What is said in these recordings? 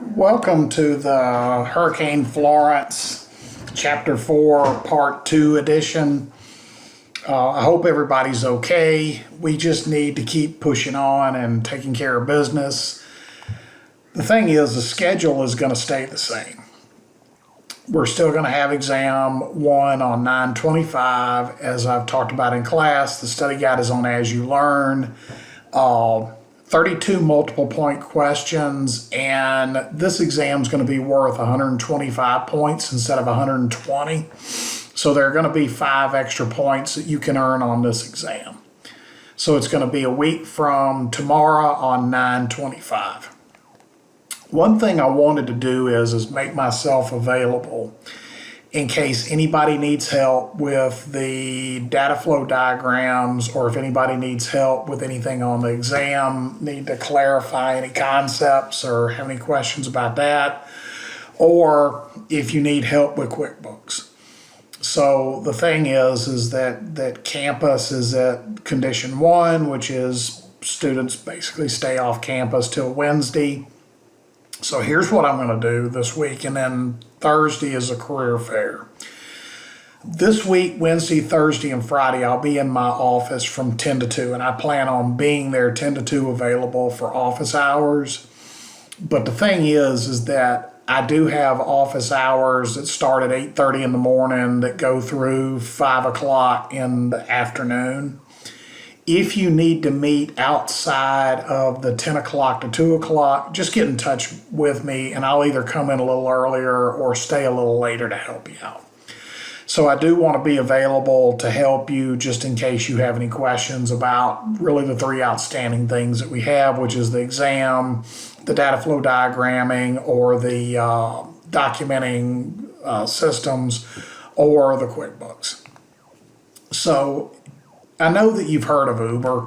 Welcome to the Hurricane Florence Chapter 4 Part 2 edition. I hope everybody's okay. We just need to keep pushing on and taking care of business. The thing is, the schedule is going to stay the same. We're still going to have exam 1 on 9/25, as I've talked about in class. The study guide is on As You Learn. 32 multiple point questions, and this exam is going to be worth 125 points instead of 120. So there are going to be 5 extra points that you can earn on this exam. So it's going to be a week from tomorrow on 9/25. One thing I wanted to do is make myself available in case anybody needs help with the data flow diagrams, or if anybody needs help with anything on the exam, need to clarify any concepts or have any questions about that, or if you need help with QuickBooks. So the thing is that campus is at condition 1, which is students basically stay off campus till Wednesday. So here's what I'm going to do this week, and then Thursday is a career fair. This week, Wednesday, Thursday, and Friday, I'll be in my office from 10 to 2, and I plan on being there 10 to 2 available for office hours. But the thing is that I do have office hours that start at 8:30 in the morning that go through 5 o'clock in the afternoon. If you need to meet outside of the 10 o'clock to 2 o'clock, just get in touch with me and I'll either come in a little earlier or stay a little later to help you out. So I do want to be available to help you just in case you have any questions about really the 3 outstanding things that we have, which is the exam, the data flow diagramming, or the documenting systems, or the QuickBooks. So I know that you've heard of Uber,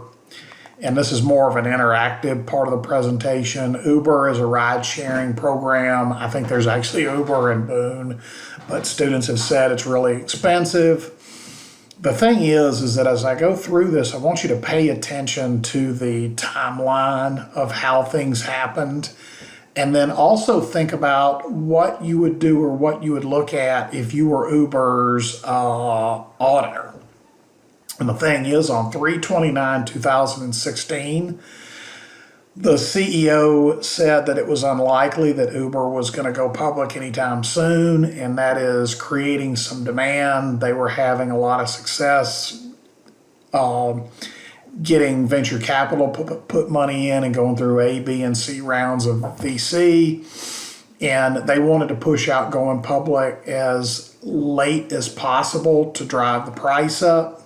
and this is more of an interactive part of the presentation. Uber is a ride-sharing program. I think there's actually Uber in Boone, but students have said it's really expensive. The thing is that as I go through this, I want you to pay attention to the timeline of how things happened, and then also think about what you would do or what you would look at if you were Uber's auditor. And the thing is, on 3/29/2016, the CEO said that it was unlikely that Uber was going to go public anytime soon, and that is creating some demand. They were having a lot of success getting venture capital put money in and going through A, B, and C rounds of VC. And they wanted to push out going public as late as possible to drive the price up.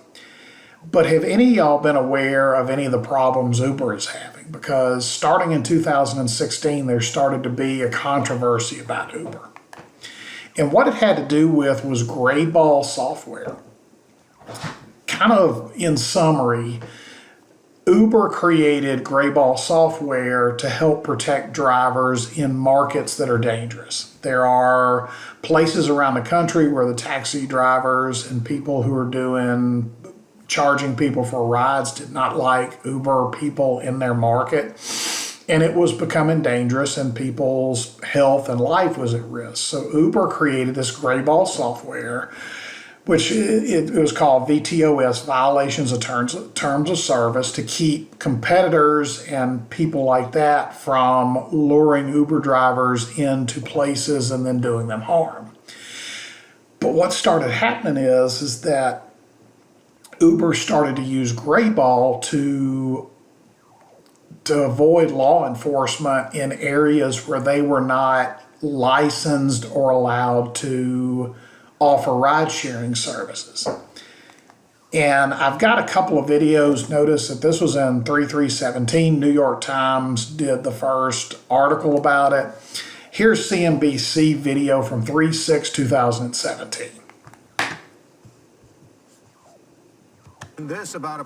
But have any of y'all been aware of any of the problems Uber is having? Because starting in 2016, there started to be a controversy about Uber. And what it had to do with was grayball software. Kind of in summary, Uber created grayball software to help protect drivers in markets that are dangerous. There are places around the country where the taxi drivers and people who are charging people for rides did not like Uber people in their market, and it was becoming dangerous and people's health and life was at risk. So Uber created this grayball software, which it was called VTOS, Violations of Terms of Service, to keep competitors and people like that from luring Uber drivers into places and then doing them harm. But what started happening is that Uber started to use grayball to avoid law enforcement in areas where they were not licensed or allowed to offer ride-sharing services. And I've got a couple of videos. Notice that this was in 3/3/17. New York Times did the first article about it. Here's CNBC video from 3/6/2017. This about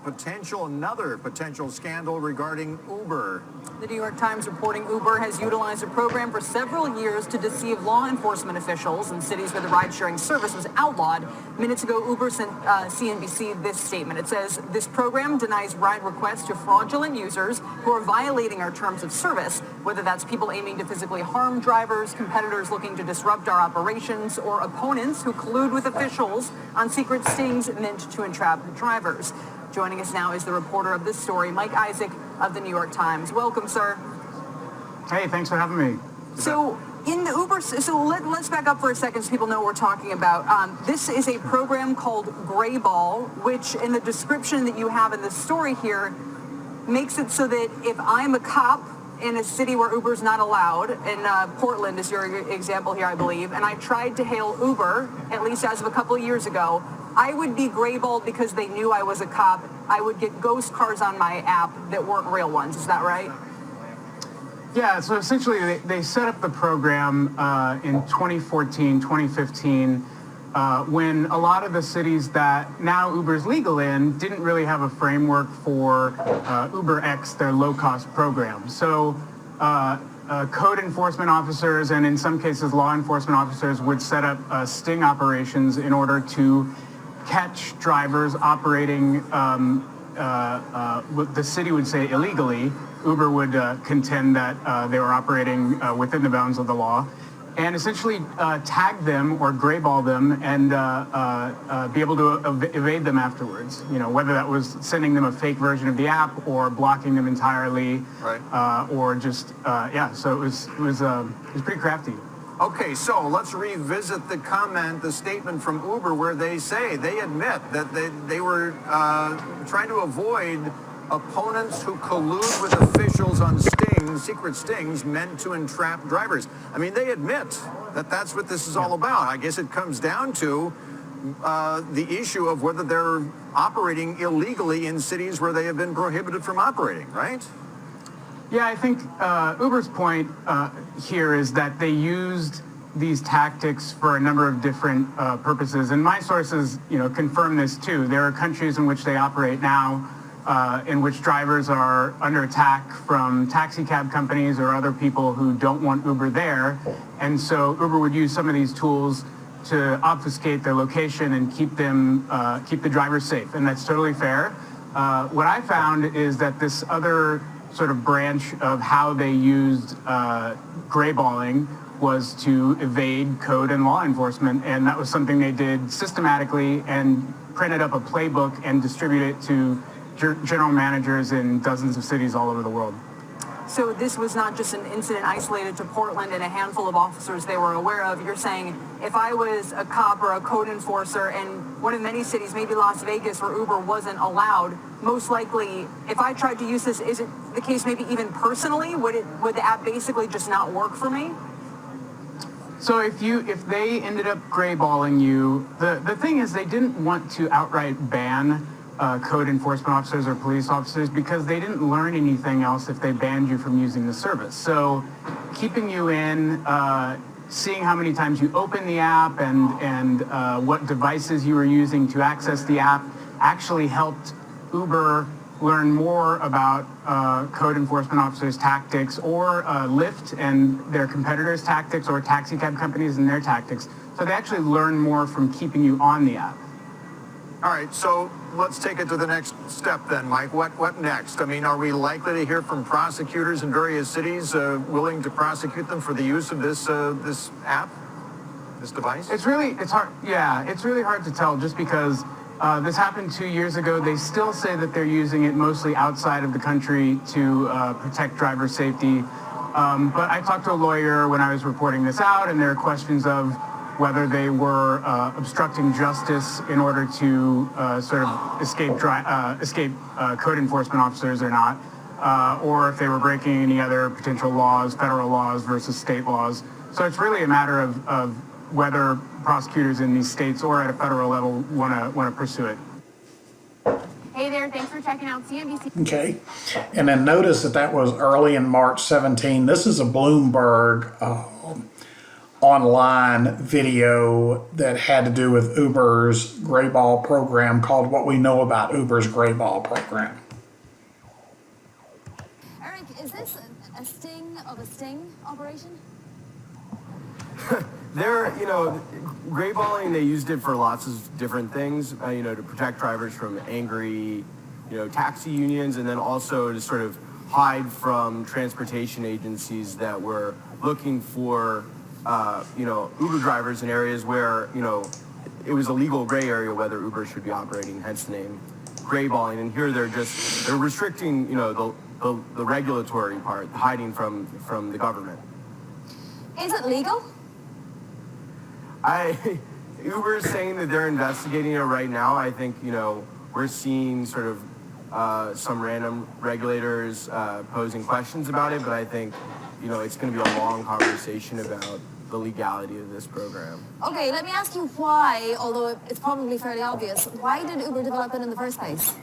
another potential scandal regarding Uber. The New York Times reporting Uber has utilized a program for several years to deceive law enforcement officials in cities where the ride-sharing service was outlawed. Minutes ago, Uber sent CNBC this statement. It says, this program denies ride requests to fraudulent users who are violating our terms of service, whether that's people aiming to physically harm drivers, competitors looking to disrupt our operations, or opponents who collude with officials on secret stings meant to entrap drivers. Joining us now is the reporter of this story, Mike Isaac of the New York Times. Welcome, sir. Hey, thanks for having me. So in the Uber, let's back up for a second so people know what we're talking about. This is a program called Grayball, which in the description that you have in the story here makes it so that if I'm a cop in a city where Uber's not allowed, and Portland is your example here, I believe, and I tried to hail Uber, at least as of a couple of years ago, I would be grayballed because they knew I was a cop. I would get ghost cars on my app that weren't real ones. Is that right? Yeah, so essentially they set up the program in 2014, 2015, when a lot of the cities that now Uber's legal in didn't really have a framework for UberX, their low-cost program. So code enforcement officers and in some cases law enforcement officers would set up sting operations in order to catch drivers operating what the city would say illegally. Uber would contend that they were operating within the bounds of the law, and essentially tag them or grayball them and be able to evade them afterwards. You know, whether that was sending them a fake version of the app or blocking them entirely, right. Or just yeah. So it was pretty crafty. Okay, so let's revisit the statement from Uber where they admit that they were trying to avoid opponents who collude with officials on secret stings meant to entrap drivers. I mean, they admit that that's what this is all about. I guess it comes down to the issue of whether they're operating illegally in cities where they have been prohibited from operating, right? Yeah, I think Uber's point here is that they used these tactics for a number of different purposes, and my sources, confirm this too. There are countries in which they operate now, in which drivers are under attack from taxi cab companies or other people who don't want Uber there, and so Uber would use some of these tools to obfuscate their location and keep the drivers safe, and that's totally fair. What I found is that this other sort of branch of how they used grayballing was to evade code and law enforcement, and that was something they did systematically and printed up a playbook and distributed it to general managers in dozens of cities all over the world. So this was not just an incident isolated to Portland and a handful of officers they were aware of. You're saying if I was a cop or a code enforcer in one of many cities, maybe Las Vegas, where Uber wasn't allowed, most likely, if I tried to use this, is it the case maybe even personally? Would the app basically just not work for me? So if they ended up grayballing you, the thing is they didn't want to outright ban code enforcement officers or police officers because they didn't learn anything else if they banned you from using the service. So keeping you in, seeing how many times you open the app and what devices you were using to access the app actually helped Uber learn more about code enforcement officers' tactics, or Lyft and their competitors' tactics, or taxi cab companies and their tactics. So they actually learn more from keeping you on the app. All right, so let's take it to the next step then, Mike. What next? I mean, are we likely to hear from prosecutors in various cities willing to prosecute them for the use of this app, this device? It's hard. Yeah, it's really hard to tell just because this happened 2 years ago. They still say that they're using it mostly outside of the country to protect driver safety. But I talked to a lawyer when I was reporting this out, and there are questions of whether they were obstructing justice in order to sort of escape code enforcement officers or not, or if they were breaking any other potential laws, federal laws versus state laws. So it's really a matter of whether prosecutors in these states or at a federal level want to pursue it. Hey there, thanks for checking out CNBC. Okay, and then notice that was early in March 17. This is a Bloomberg online video that had to do with Uber's gray ball program called What We Know About Uber's Gray Ball Program. Eric, is this a sting of a sting operation? Grayballing, they used it for lots of different things, to protect drivers from angry, taxi unions, and then also to sort of hide from transportation agencies that were looking for, Uber drivers in areas where, it was a legal gray area whether Uber should be operating, hence the name grayballing. And here they're restricting, the regulatory part, hiding from the government. Is it legal? Uber is saying that they're investigating it right now. I think, we're seeing sort of some random regulators posing questions about it, but I think, it's going to be a long conversation about the legality of this program. Okay, let me ask you why, although it's probably fairly obvious, why did Uber develop it in the first place?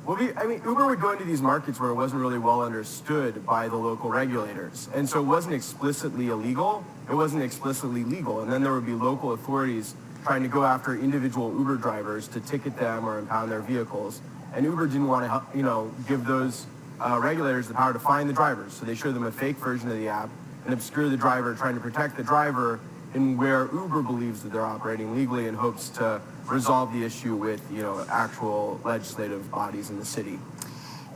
Well, Uber would go into these markets where it wasn't really well understood by the local regulators. And so it wasn't explicitly illegal, it wasn't explicitly legal. And then there would be local authorities trying to go after individual Uber drivers to ticket them or impound their vehicles. And Uber didn't want to, give those regulators the power to find the drivers. So they showed them a fake version of the app and obscure the driver, trying to protect the driver in where Uber believes that they're operating legally and hopes to resolve the issue with, actual legislative bodies in the city.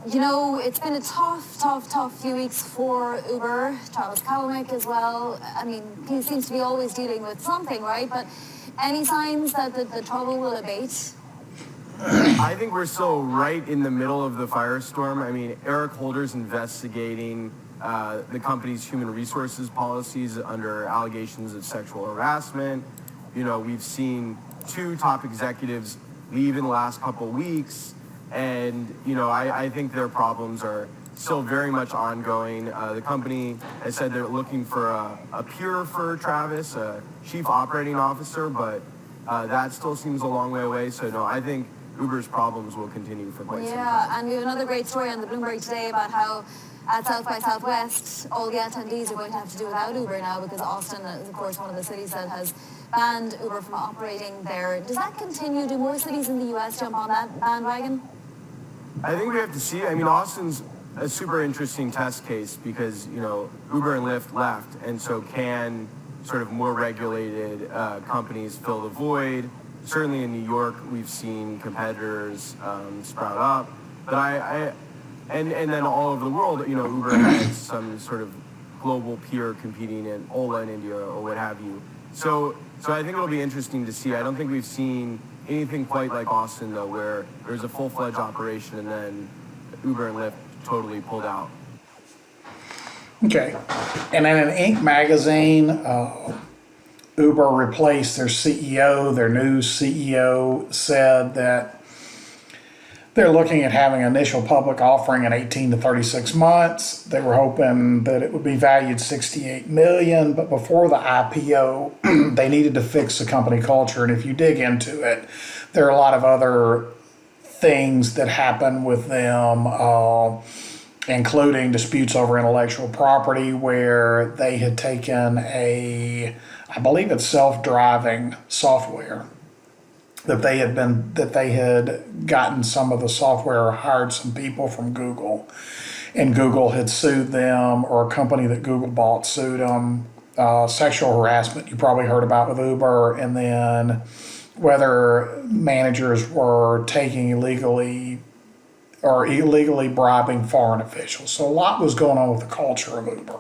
It's been a tough few weeks for Uber, Travis Kalanick as well. I mean, he seems to be always dealing with something, right? But any signs that the trouble will abate? I think we're still right in the middle of the firestorm. I mean, Eric Holder's investigating the company's human resources policies under allegations of sexual harassment. We've seen 2 top executives leave in the last couple of weeks. And, I think their problems are still very much ongoing. The company has said they're looking for a peer for Travis, a chief operating officer, but that still seems a long way away. So, no, I think Uber's problems will continue for quite some time. Yeah, and we have another great story on the Bloomberg today about how at South by Southwest, all the attendees are going to have to do without Uber now because Austin is, of course, one of the cities that has banned Uber from operating there. Does that continue? Do more cities in the U.S. jump on that bandwagon? I think we have to see. I mean, Austin's a super interesting test case because, Uber and Lyft left, and so can sort of more regulated companies fill the void. Certainly in New York, we've seen competitors sprout up, but and then all over the world, Uber has some sort of global peer competing in Ola in India or what have you. So I think it'll be interesting to see. I don't think we've seen anything quite like Austin, though, where there's a full-fledged operation and then Uber and Lyft totally pulled out. Okay. And in an Inc. magazine, Uber replaced their CEO. Their new CEO said that they're looking at having an initial public offering in 18 to 36 months. They were hoping that it would be valued $68 million, but before the IPO, they needed to fix the company culture. And if you dig into it, there are a lot of other things that happen with them, including disputes over intellectual property, where they had taken I believe it's self-driving software that they had gotten some of the software or hired some people from Google, and Google had sued them, or a company that Google bought sued them. Sexual harassment you probably heard about with Uber, and then whether managers were taking illegally bribing foreign officials. So a lot was going on with the culture of Uber.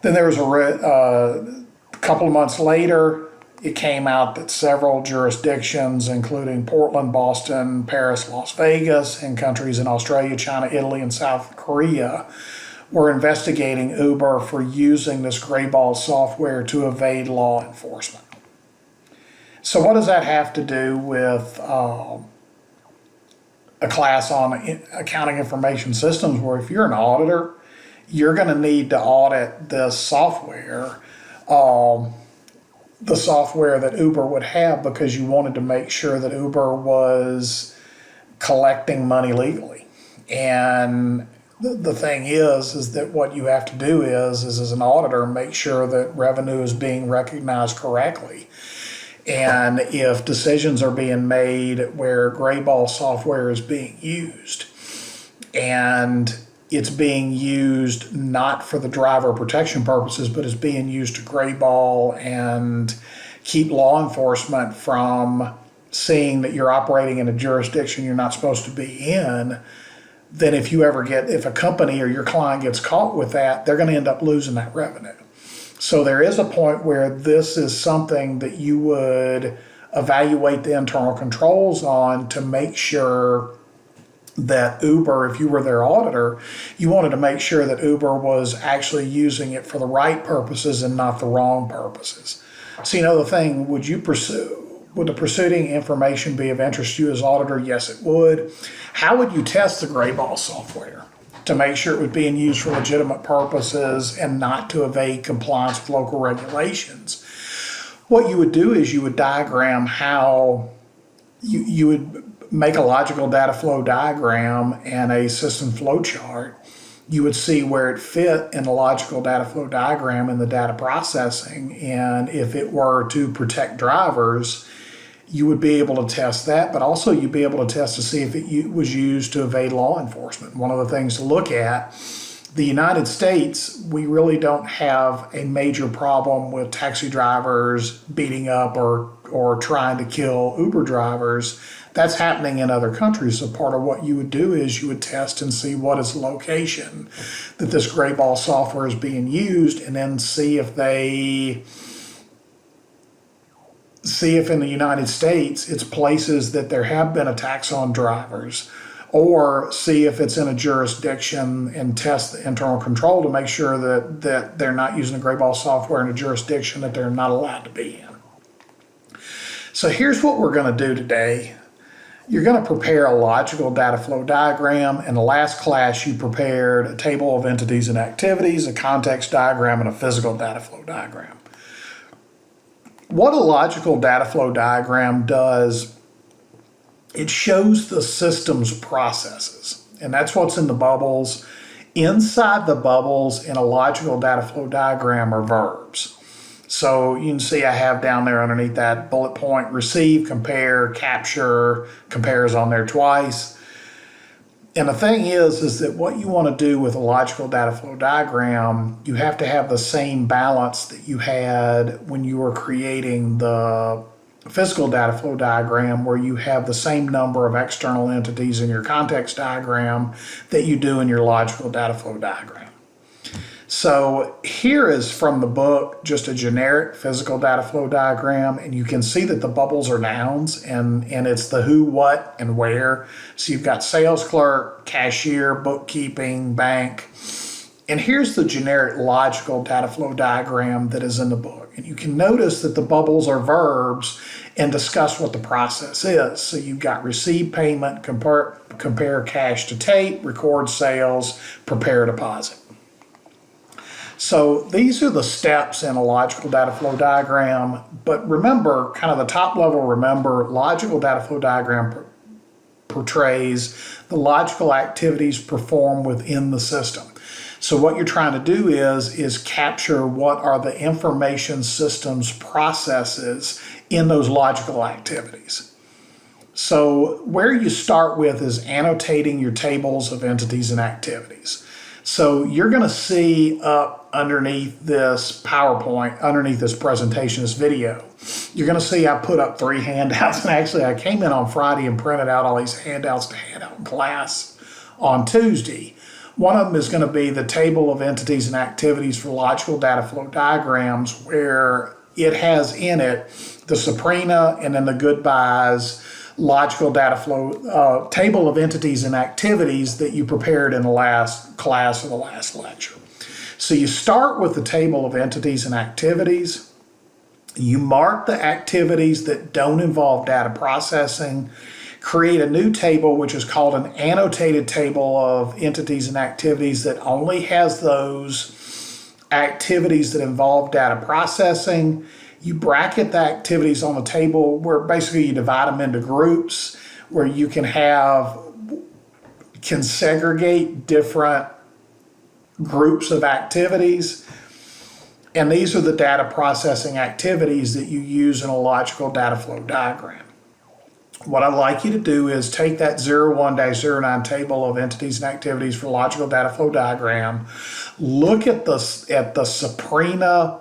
Then there was a couple of months later, it came out that several jurisdictions, including Portland, Boston, Paris, Las Vegas, and countries in Australia, China, Italy, and South Korea, were investigating Uber for using this grayball software to evade law enforcement. So what does that have to do with a class on accounting information systems, where if you're an auditor, you're going to need to audit this software, the software that Uber would have, because you wanted to make sure that Uber was collecting money legally. And the thing is that what you have to do is as an auditor, make sure that revenue is being recognized correctly. And if decisions are being made where gray ball software is being used and it's being used not for the driver protection purposes, but is being used to gray ball and keep law enforcement from seeing that you're operating in a jurisdiction you're not supposed to be in, then if a company or your client gets caught with that, they're going to end up losing that revenue. So there is a point where this is something that you would evaluate the internal controls on to make sure that Uber, if you were their auditor, you wanted to make sure that Uber was actually using it for the right purposes and not the wrong purposes. So the thing, would the pursuing information be of interest to you as auditor? Yes, it would. How would you test the gray ball software to make sure it was being used for legitimate purposes and not to evade compliance with local regulations? What you would do is you would diagram how you would make a logical data flow diagram and a system flow chart. You would see where it fit in the logical data flow diagram in the data processing. And if it were to protect drivers, you would be able to test that, but also you'd be able to test to see if it was used to evade law enforcement. One of the things to look at, the United States, we really don't have a major problem with taxi drivers beating up or trying to kill Uber drivers. That's happening in other countries. So part of what you would do is you would test and see what is the location that this gray ball software is being used, and then see if in the United States it's places that there have been attacks on drivers, or see if it's in a jurisdiction and test the internal control to make sure that they're not using the gray ball software in a jurisdiction that they're not allowed to be in. So here's what we're going to do today. You're going to prepare a logical data flow diagram. In the last class, you prepared a table of entities and activities, a context diagram, and a physical data flow diagram. What a logical data flow diagram does, it shows the system's processes, and that's what's in the bubbles. Inside the bubbles in a logical data flow diagram are verbs. So you can see I have down there underneath that bullet point, receive, compare, capture. Compare is on there twice. And the thing is that what you want to do with a logical data flow diagram, you have to have the same balance that you had when you were creating the physical data flow diagram, where you have the same number of external entities in your context diagram that you do in your logical data flow diagram. So here is from the book, just a generic physical data flow diagram, and you can see that the bubbles are nouns, and it's the who, what, and where. So you've got sales clerk, cashier, bookkeeping, bank. And here's the generic logical data flow diagram that is in the book. And you can notice that the bubbles are verbs and discuss what the process is. So you've got receive payment, compare cash to tape, record sales, prepare deposit. So these are the steps in a logical data flow diagram, but remember, kind of the top level, logical data flow diagram portrays the logical activities performed within the system. So what you're trying to do is capture what are the information systems processes in those logical activities. So where you start with is annotating your tables of entities and activities. So you're going to see up underneath this PowerPoint, underneath this presentation, this video, you're going to see I put up 3 handouts. And actually, I came in on Friday and printed out all these handouts to hand out in class on Tuesday. One of them is going to be the table of entities and activities for logical data flow diagrams, where it has in it the subpoena and then the goodbyes logical data flow table of entities and activities that you prepared in the last class or the last lecture. So you start with the table of entities and activities. You mark the activities that don't involve data processing. Create a new table, which is called an annotated table of entities and activities, that only has those activities that involve data processing. You bracket the activities on the table, where basically you divide them into groups, where you can have can segregate different groups of activities. And these are the data processing activities that you use in a logical data flow diagram. What I'd like you to do is take that 01-09 table of entities and activities for logical data flow diagram, look at the Saprina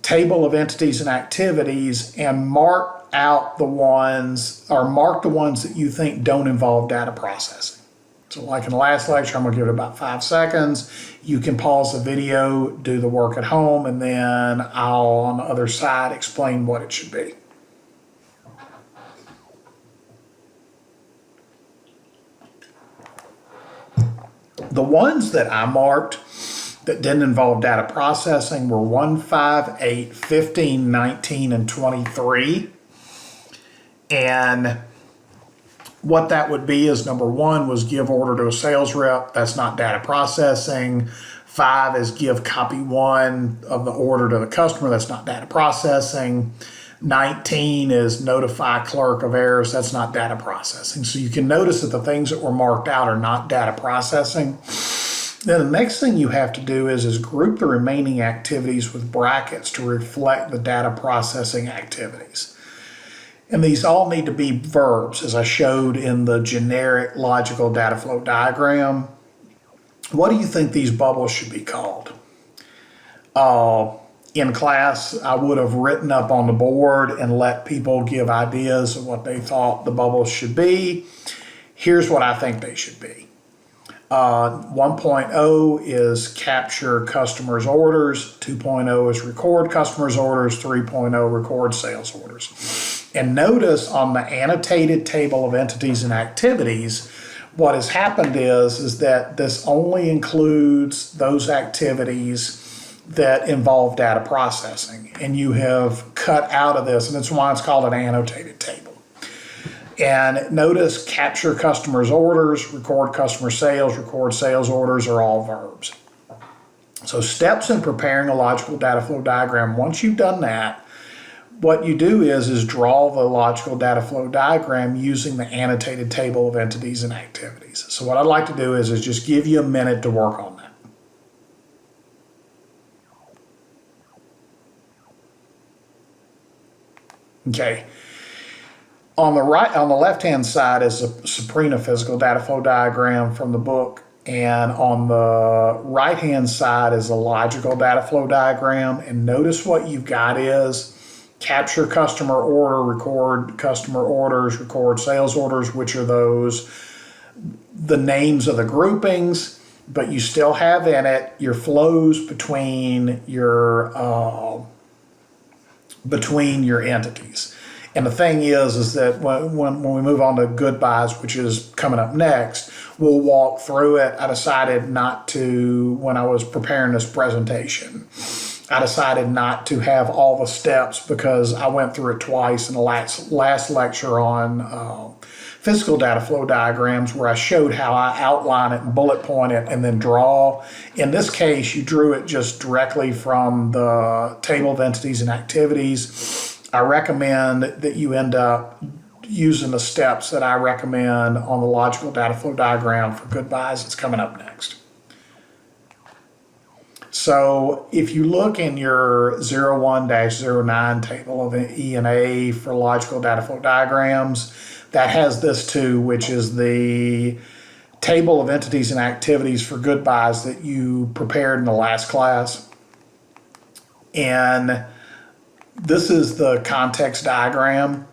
table of entities and activities, and mark out the ones, or mark the ones that you think don't involve data processing. So like in the last lecture, I'm gonna give it about 5 seconds. You can pause the video, do the work at home, and then I'll, on the other side, explain what it should be. The ones that I marked that didn't involve data processing were 1, 5, 8, 15, 19, and 23. And what that would be is number 1 was give order to a sales rep. That's not data processing. 5 is give copy 1 of the order to the customer. That's not data processing. 19 is notify clerk of errors. That's not data processing. So you can notice that the things that were marked out are not data processing. Then the next thing you have to do is group the remaining activities with brackets to reflect the data processing activities. And these all need to be verbs, as I showed in the generic logical data flow diagram. What do you think these bubbles should be called? In class, I would have written up on the board and let people give ideas of what they thought the bubbles should be. Here's what I think they should be. 1.0 is capture customers' orders. 2.0 is record customers' orders. 3.0 record sales orders. And notice on the annotated table of entities and activities, what has happened is that this only includes those activities that involve data processing. And you have cut out of this, and that's why it's called an annotated table. And notice capture customers' orders, record customer sales, record sales orders are all verbs. So steps in preparing a logical data flow diagram. Once you've done that, what you do is draw the logical data flow diagram using the annotated table of entities and activities. So what I'd like to do is just give you a minute to work on that. Okay. On the left-hand side is a Saprina physical data flow diagram from the book, and on the right-hand side is a logical data flow diagram. And notice what you've got is capture customer order, record customer orders, record sales orders, which are the names of the groupings, but you still have in it your flows between your entities. And the thing is that when we move on to goodbyes, which is coming up next, we'll walk through it. I decided not to, when I was preparing this presentation, I decided not to have all the steps because I went through it twice in the last lecture on physical data flow diagrams, where I showed how I outline it and bullet point it and then draw. In this case, you drew it just directly from the table of entities and activities. I recommend that you end up using the steps that I recommend on the logical data flow diagram for goodbyes. It's coming up next. So if you look in your 01-09 table of E and A for logical data flow diagrams, that has this too, which is the table of entities and activities for goodbyes that you prepared in the last class. And this is the context diagram.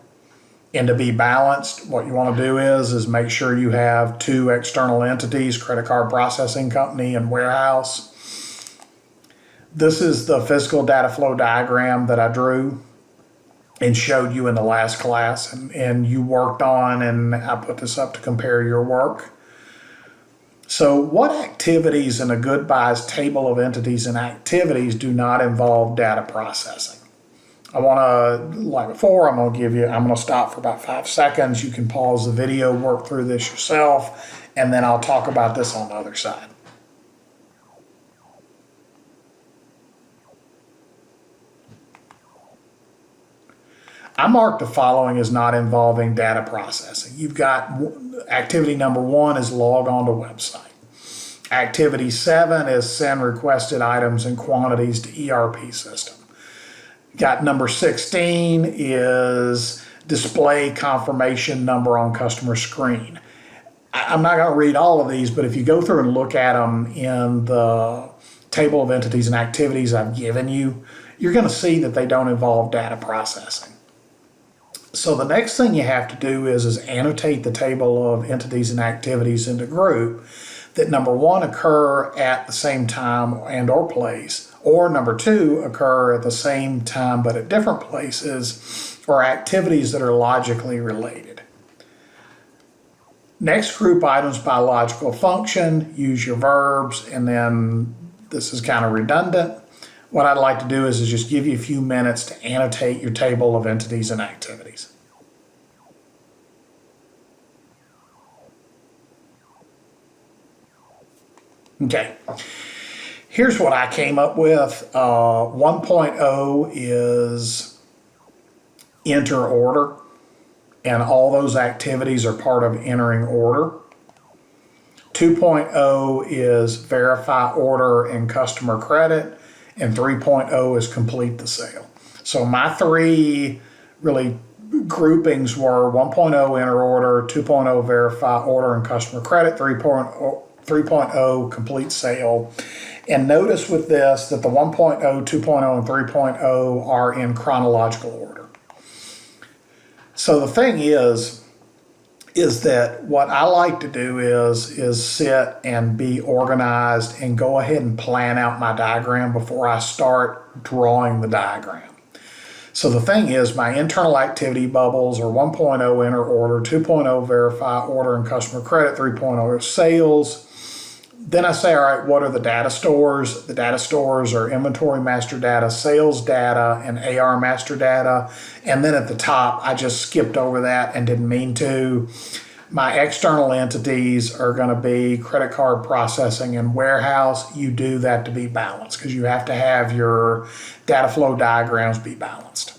And to be balanced, what you want to do is make sure you have 2 external entities, credit card processing company and warehouse. This is the physical data flow diagram that I drew and showed you in the last class, and you worked on, and I put this up to compare your work. So what activities in a goodbyes table of entities and activities do not involve data processing? I want to, like before, I'm going to stop for about 5 seconds. You can pause the video, work through this yourself, and then I'll talk about this on the other side. I marked the following as not involving data processing. You've got Activity number 1 is log on to website. Activity 7 is send requested items and quantities to ERP system. Got number 16 is display confirmation number on customer screen. I'm not going to read all of these, but if you go through and look at them in the table of entities and activities I've given you, you're going to see that they don't involve data processing. So the next thing you have to do is annotate the table of entities and activities into group that number 1 occur at the same time and or place, or number 2 occur at the same time but at different places, or activities that are logically related. Next, group items by logical function, use your verbs, and then this is kind of redundant. What I'd like to do is just give you a few minutes to annotate your table of entities and activities. Okay, here's what I came up with. 1.0 is enter order, and all those activities are part of entering order. 2.0 is verify order and customer credit, and 3.0 is complete the sale. So my 3 really groupings were 1.0 enter order, 2.0 verify order and customer credit, 3.0 complete sale. And notice with this that the 1.0, 2.0, and 3.0 are in chronological order. So the thing is that what I like to do is sit and be organized and go ahead and plan out my diagram before I start drawing the diagram. So the thing is, my internal activity bubbles are 1.0 enter order, 2.0 verify order and customer credit, 3.0 sales. Then I say, all right, what are the data stores? The data stores are inventory master data, sales data, and AR master data. And then at the top, I just skipped over that and didn't mean to. My external entities are going to be credit card processing and warehouse. You do that to be balanced because you have to have your data flow diagrams be balanced.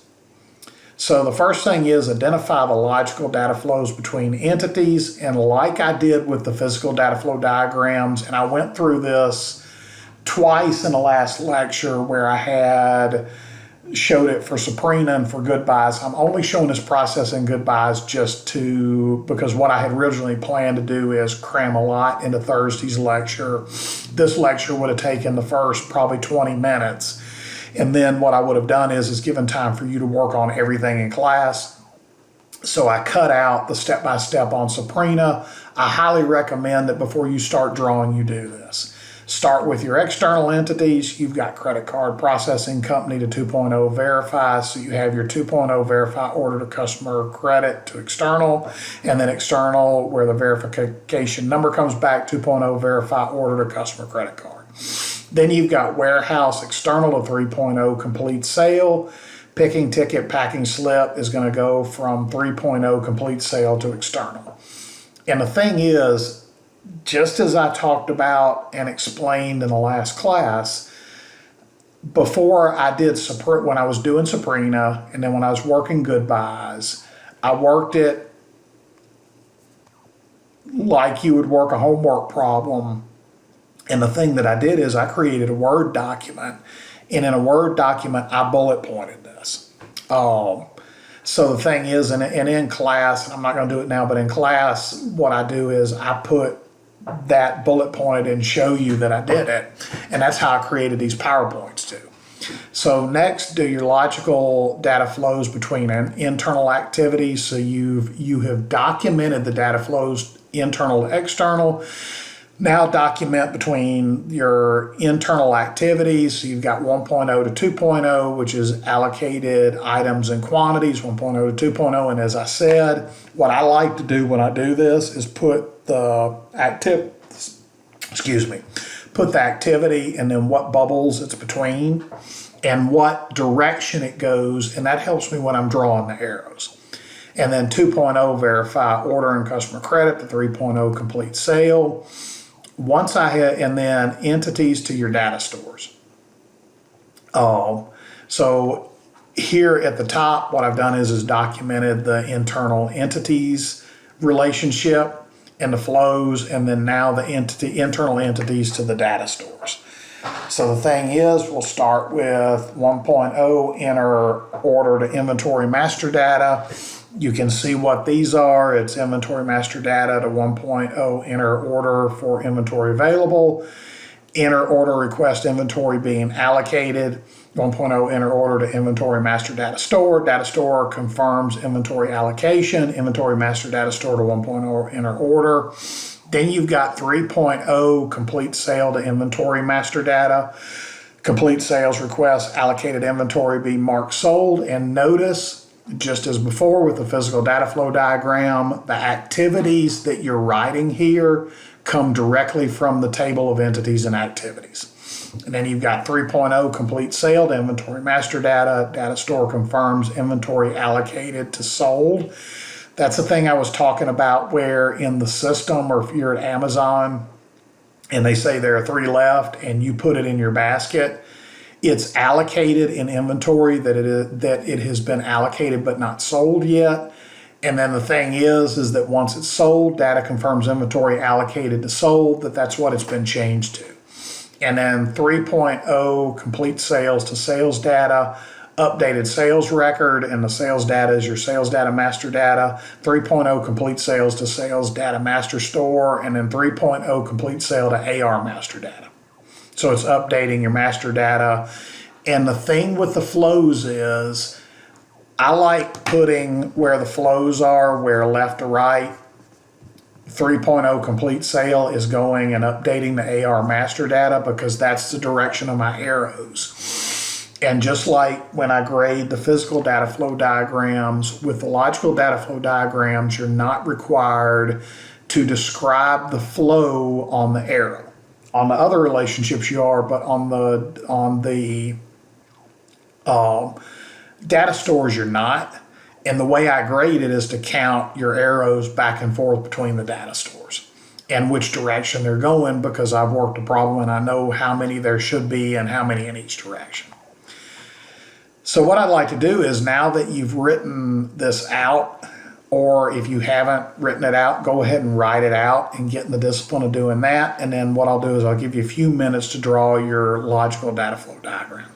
So the first thing is identify the logical data flows between entities, and like I did with the physical data flow diagrams, and I went through this twice in the last lecture where I had showed it for Sabrina and for goodbyes. I'm only showing this process in goodbyes because what I had originally planned to do is cram a lot into Thursday's lecture. This lecture would have taken the first probably 20 minutes. And then what I would have done is given time for you to work on everything in class. So I cut out the step-by-step on Sabrina. I highly recommend that before you start drawing, you do this. Start with your external entities. You've got credit card processing company to 2.0 verify. So you have your 2.0 verify order to customer credit to external, and then external where the verification number comes back, 2.0 verify order to customer credit card. Then you've got warehouse external to 3.0 complete sale. Picking ticket, packing slip is going to go from 3.0 complete sale to external. And the thing is, just as I talked about and explained in the last class, before I did when I was doing Sabrina, and then when I was working goodbyes, I worked it like you would work a homework problem. And the thing that I did is I created a Word document, and in a Word document, I bullet pointed this. So the thing is, and in class, and I'm not going to do it now, but in class, what I do is I put that bullet pointed and show you that I did it. And that's how I created these PowerPoints too. So next, do your logical data flows between an internal activities. So you have documented the data flows internal to external. Now document between your internal activities. So you've got 1.0 to 2.0, which is allocated items and quantities, 1.0 to 2.0. And as I said, what I like to do when I do this is put the activity and then what bubbles it's between and what direction it goes. And that helps me when I'm drawing the arrows. And then 2.0 verify order and customer credit to 3.0 complete sale. Once I hit, and then entities to your data stores. So here at the top, what I've done is documented the internal entities relationship. and the flows, and then now the internal entities to the data stores. So the thing is, we'll start with 1.0 enter order to inventory master data. You can see what these are. It's inventory master data to 1.0 enter order for inventory available. Enter order request inventory being allocated. 1.0 enter order to inventory master data store. Data store confirms inventory allocation. Inventory master data store to 1.0 enter order. Then you've got 3.0 complete sale to inventory master data. Complete sales request allocated inventory be marked sold. And notice, just as before with the physical data flow diagram, the activities that you're writing here come directly from the table of entities and activities. And then you've got 3.0 complete sale to inventory master data. Data store confirms inventory allocated to sold. That's the thing I was talking about where in the system, or if you're at Amazon and they say there are 3 left and you put it in your basket, it's allocated in inventory that it has been allocated but not sold yet. And then the thing is that once it's sold, data confirms inventory allocated to sold, that's what it's been changed to. And then 3.0 complete sales to sales data, updated sales record, and the sales data is your sales data master data. 3.0 complete sales to sales data master store, and then 3.0 complete sale to AR master data. So it's updating your master data. And the thing with the flows is, I like putting where the flows are, where left to right. 3.0 complete sale is going and updating the AR master data because that's the direction of my arrows. And just like when I grade the physical data flow diagrams, with the logical data flow diagrams, you're not required to describe the flow on the arrow. On the other relationships you are, but on the data stores you're not. And the way I grade it is to count your arrows back and forth between the data stores and which direction they're going, because I've worked a problem and I know how many there should be and how many in each direction. So what I'd like to do is, now that you've written this out, or if you haven't written it out, go ahead and write it out and get in the discipline of doing that. And then what I'll do is I'll give you a few minutes to draw your logical data flow diagram.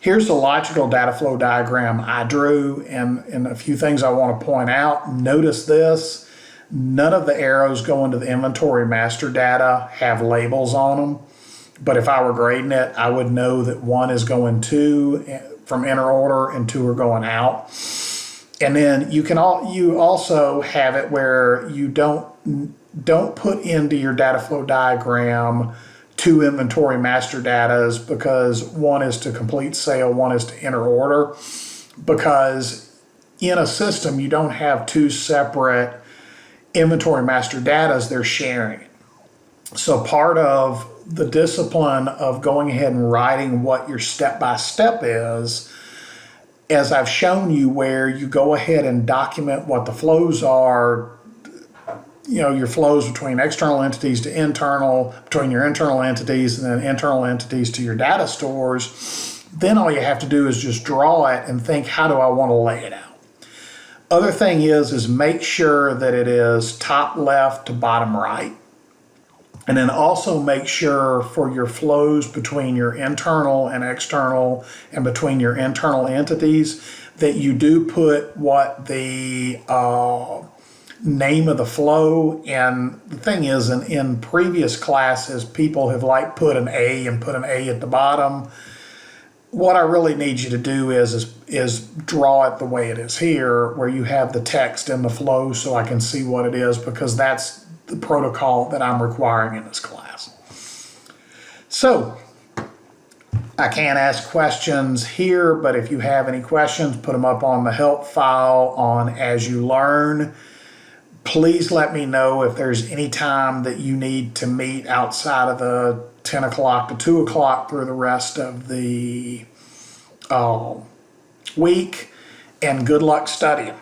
Here's the logical data flow diagram I drew, and a few things I want to point out. Notice this. None of the arrows going to the inventory master data have labels on them. But if I were grading it, I would know that 1 is going to from inner order and 2 are going out. And then you also have it where you don't put into your data flow diagram 2 inventory master datas, because 1 is to complete sale, 1 is to inner order, because in a system you don't have 2 separate inventory master datas, they're sharing it. So part of the discipline of going ahead and writing what your step-by-step is, as I've shown you, where you go ahead and document what the flows are, your flows between external entities to internal, between your internal entities and then internal entities to your data stores, then all you have to do is just draw it and think, how do I want to lay it out? Other thing is make sure that it is top left to bottom right. And then also make sure for your flows between your internal and external and between your internal entities that you do put what the name of the flow. And the thing is, in previous classes, people have put an A and put an A at the bottom. What I really need you to do is draw it the way it is here, where you have the text in the flow so I can see what it is, because that's the protocol that I'm requiring in this class. So I can't ask questions here, but if you have any questions, put them up on the help file on As You Learn. Please let me know if there's any time that you need to meet outside of the 10 o'clock to 2 o'clock through the rest of the week, and good luck studying.